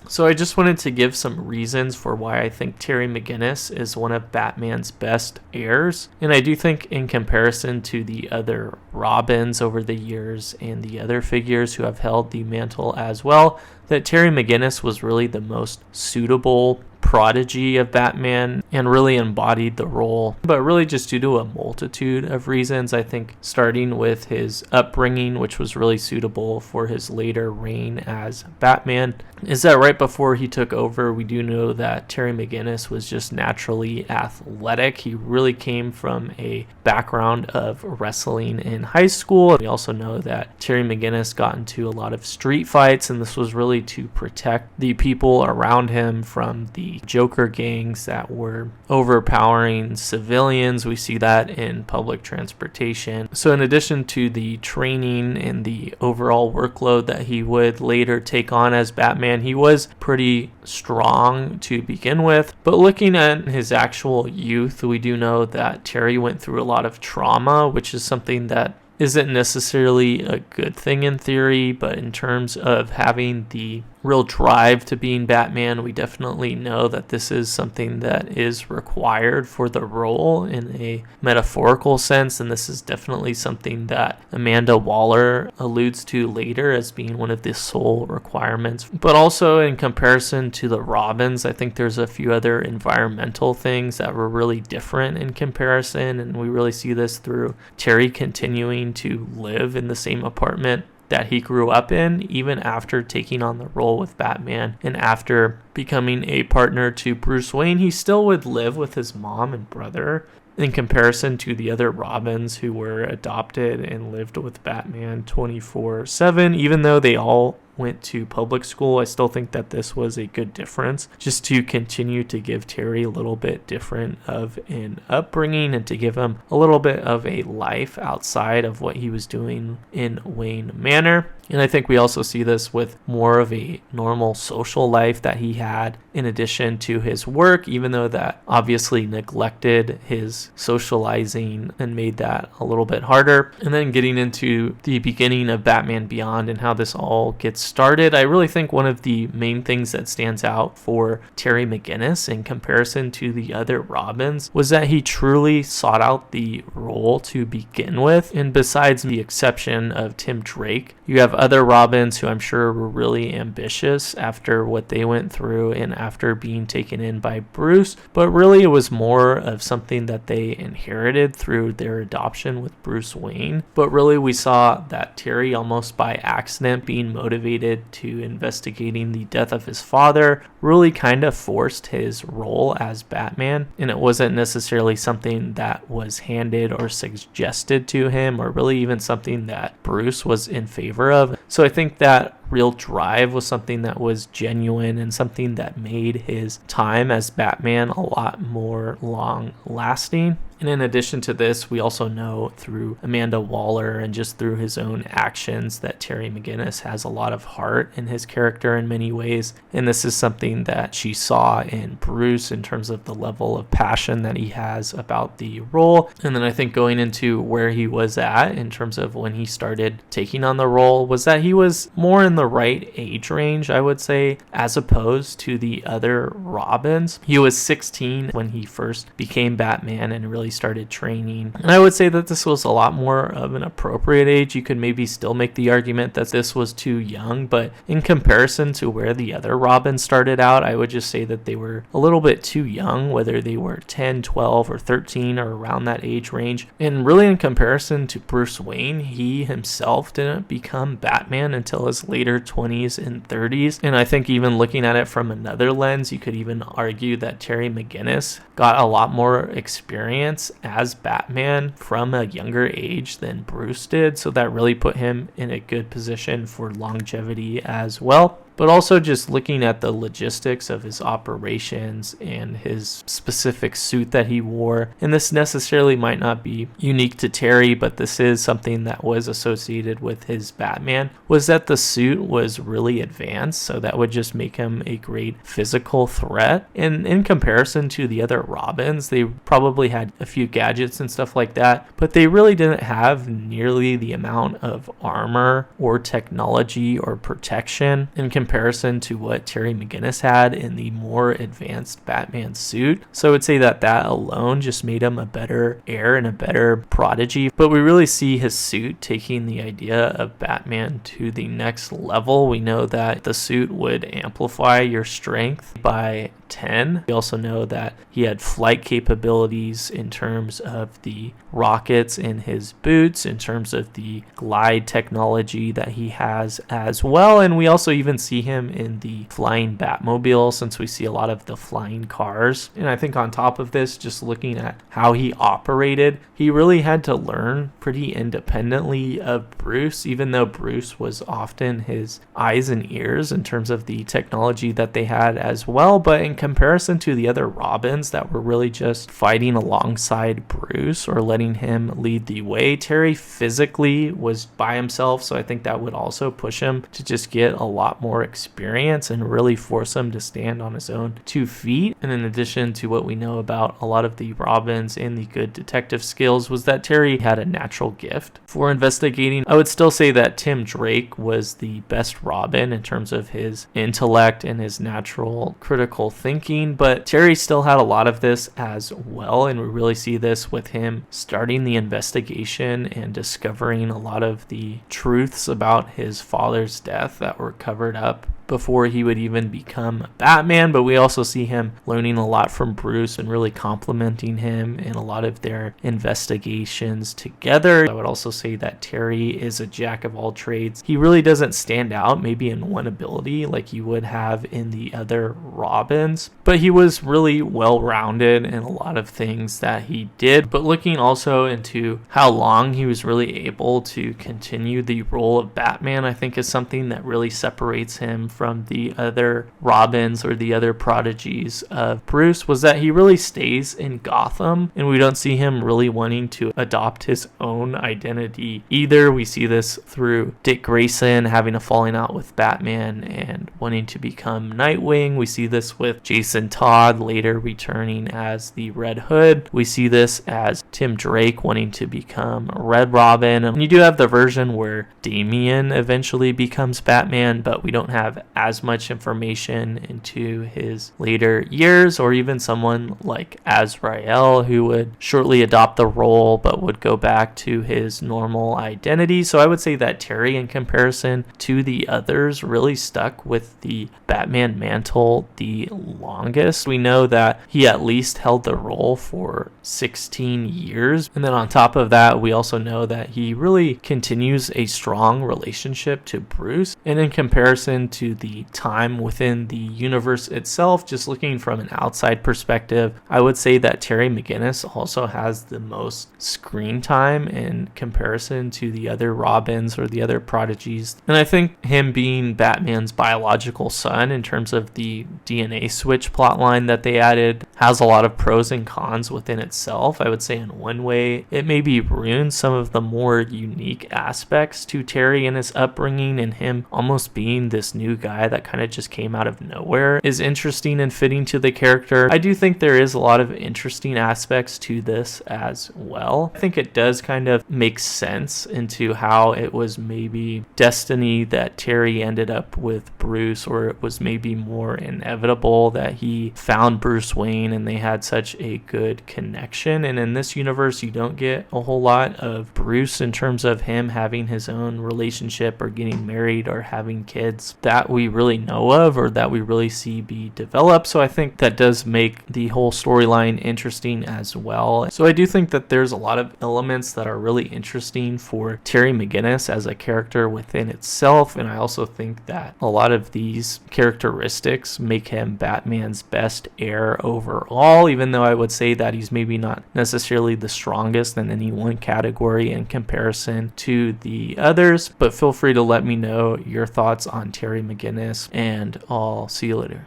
So I just wanted to give some reasons for why I think Terry McGinnis is one of Batman's best heirs. And I do think in comparison to the other Robins over the years and the other figures who have held the mantle as well, that Terry McGinnis was really the most suitable protege of Batman and really embodied the role, but really just due to a multitude of reasons. I think starting with his upbringing, which was really suitable for his later reign as Batman, is that right before he took over, we do know that Terry McGinnis was just naturally athletic. He really came from a background of wrestling in high school. We also know that Terry McGinnis got into a lot of street fights, and this was really to protect the people around him from the Joker gangs that were overpowering civilians. We see that in public transportation. So in addition to the training and the overall workload that he would later take on as Batman, he was pretty strong to begin with. But looking at his actual youth, we do know that Terry went through a lot of trauma, which is something that isn't necessarily a good thing in theory, but in terms of having the real drive to being Batman, we definitely know that this is something that is required for the role in a metaphorical sense, and this is definitely something that Amanda Waller alludes to later as being one of the sole requirements. But also in comparison to the Robins, I think there's a few other environmental things that were really different in comparison, and we really see this through Terry continuing to live in the same apartment that he grew up in, even after taking on the role with Batman and after becoming a partner to Bruce Wayne. He still would live with his mom and brother in comparison to the other Robins who were adopted and lived with Batman 24/7. Even though they all went to public school, I still think that this was a good difference, just to continue to give Terry a little bit different of an upbringing and to give him a little bit of a life outside of what he was doing in Wayne Manor. And I think we also see this with more of a normal social life that he had in addition to his work, even though that obviously neglected his socializing and made that a little bit harder. And then getting into the beginning of Batman Beyond and how this all gets started, I really think one of the main things that stands out for Terry McGinnis in comparison to the other Robins was that he truly sought out the role to begin with. And besides the exception of Tim Drake, you have other Robins who I'm sure were really ambitious after what they went through and after being taken in by Bruce, but really it was more of something that they inherited through their adoption with Bruce Wayne. But really we saw that Terry, almost by accident, being motivated to investigating the death of his father, really kind of forced his role as Batman, and it wasn't necessarily something that was handed or suggested to him, or really even something that Bruce was in favor of. So I think that real drive was something that was genuine and something that made his time as Batman a lot more long lasting. And in addition to this, we also know through Amanda Waller and just through his own actions that Terry McGinnis has a lot of heart in his character in many ways. And this is something that she saw in Bruce in terms of the level of passion that he has about the role. And then I think going into where he was at in terms of when he started taking on the role was that he was more in the right age range, I would say, as opposed to the other Robins. He was 16 when he first became Batman and really started training. And I would say that this was a lot more of an appropriate age. You could maybe still make the argument that this was too young, but in comparison to where the other Robins started out, I would just say that they were a little bit too young, whether they were 10, 12, or 13 or around that age range. And really in comparison to Bruce Wayne, he himself didn't become Batman until his later 20s and 30s. And I think even looking at it from another lens, you could even argue that Terry McGinnis got a lot more experience as Batman from a younger age than Bruce did, so that really put him in a good position for longevity as well. But also just looking at the logistics of his operations and his specific suit that he wore. And this necessarily might not be unique to Terry, but this is something that was associated with his Batman, was that the suit was really advanced. So that would just make him a great physical threat. And in comparison to the other Robins, they probably had a few gadgets and stuff like that, but they really didn't have nearly the amount of armor or technology or protection in comparison comparison to what Terry McGinnis had in the more advanced Batman suit. So I would say that alone just made him a better heir and a better prodigy. But we really see his suit taking the idea of Batman to the next level. We know that the suit would amplify your strength by 10. We also know that he had flight capabilities in terms of the rockets in his boots, in terms of the glide technology that he has as well. And we also even see him in the flying Batmobile, since we see a lot of the flying cars. And I think on top of this, just looking at how he operated, he really had to learn pretty independently of Bruce, even though Bruce was often his eyes and ears in terms of the technology that they had as well. But in comparison to the other Robins that were really just fighting alongside Bruce or letting him lead the way, Terry physically was by himself, so I think that would also push him to just get a lot more experience and really force him to stand on his own 2 feet. And in addition to what we know about a lot of the Robins and the good detective skills, was that Terry had a natural gift for investigating. I would still say that Tim Drake was the best Robin in terms of his intellect and his natural critical thinking, but Terry still had a lot of this as well, and we really see this with him starting the investigation and discovering a lot of the truths about his father's death that were covered up before he would even become Batman. But we also see him learning a lot from Bruce and really complimenting him in a lot of their investigations together. I would also say that Terry is a jack of all trades. He really doesn't stand out maybe in one ability like you would have in the other Robins, but he was really well-rounded in a lot of things that he did. But looking also into how long he was really able to continue the role of Batman, I think is something that really separates him from the other Robins or the other prodigies of Bruce, was that he really stays in Gotham, and we don't see him really wanting to adopt his own identity either. We see this through Dick Grayson having a falling out with Batman and wanting to become Nightwing. We see this with Jason Todd later returning as the Red Hood. We see this as Tim Drake wanting to become Red Robin. And you do have the version where Damian eventually becomes Batman, but we don't have as much information into his later years, or even someone like Azrael, who would shortly adopt the role but would go back to his normal identity. So I would say that Terry, in comparison to the others, really stuck with the Batman mantle the longest. We know that he at least held the role for 16 years. And then on top of that, we also know that he really continues a strong relationship to Bruce. And in comparison to the time within the universe itself, just looking from an outside perspective, I would say that Terry McGinnis also has the most screen time in comparison to the other Robins or the other prodigies. And I think him being Batman's biological son, in terms of the DNA switch plotline that they added, has a lot of pros and cons within itself. I would say in one way, it maybe ruins some of the more unique aspects to Terry and his upbringing, and him almost being this new guy that kind of just came out of nowhere is interesting and fitting to the character. I do think there is a lot of interesting aspects to this as well. I think it does kind of make sense into how it was maybe destiny that Terry ended up with Bruce, or it was maybe more inevitable that he found Bruce Wayne and they had such a good connection. And in this universe, you don't get a whole lot of Bruce in terms of him having his own relationship or getting married or having kids that we really know of or that we really see be developed. So I think that does make the whole storyline interesting as well. So I do think that there's a lot of elements that are really interesting for Terry McGinnis as a character within itself. And I also think that a lot of these characteristics make him Batman's best heir overall, even though I would say that he's maybe not necessarily the strongest in any one category in comparison to the others. But feel free to let me know your thoughts on Terry McGinnis, and I'll see you later.